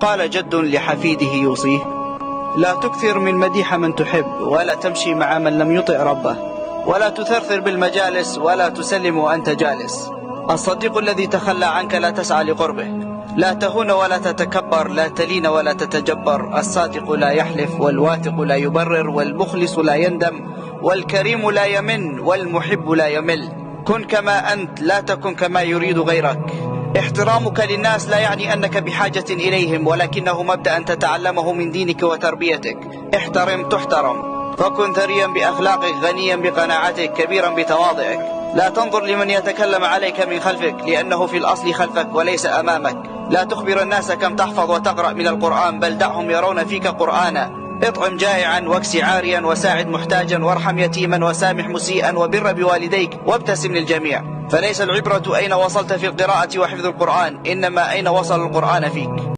قال جد لحفيده يوصيه: لا تكثر من مديح من تحب، ولا تمشي مع من لم يطع ربه، ولا تثرثر بالمجالس، ولا تسلم وأنت جالس. الصديق الذي تخلى عنك لا تسعى لقربه، لا تهون ولا تتكبر، لا تلين ولا تتجبر. الصادق لا يحلف، والواثق لا يبرر، والمخلص لا يندم، والكريم لا يمن، والمحب لا يمل. كن كما أنت، لا تكن كما يريد غيرك. احترامك للناس لا يعني أنك بحاجة إليهم، ولكنه مبدأ تتعلمه من دينك وتربيتك. احترم تحترم، فكن ثريا بأخلاقك، غنيا بقناعتك، كبيرا بتواضعك. لا تنظر لمن يتكلم عليك من خلفك، لأنه في الأصل خلفك وليس أمامك. لا تخبر الناس كم تحفظ وتقرأ من القرآن، بل دعهم يرون فيك قرآنا. اطعم جائعا، واكس عاريا، وساعد محتاجا، وارحم يتيما، وسامح مسيئا، وبر بوالديك، وابتسم للجميع. فليس العبرة أين وصلت في القراءة وحفظ القرآن، إنما أين وصل القرآن فيك.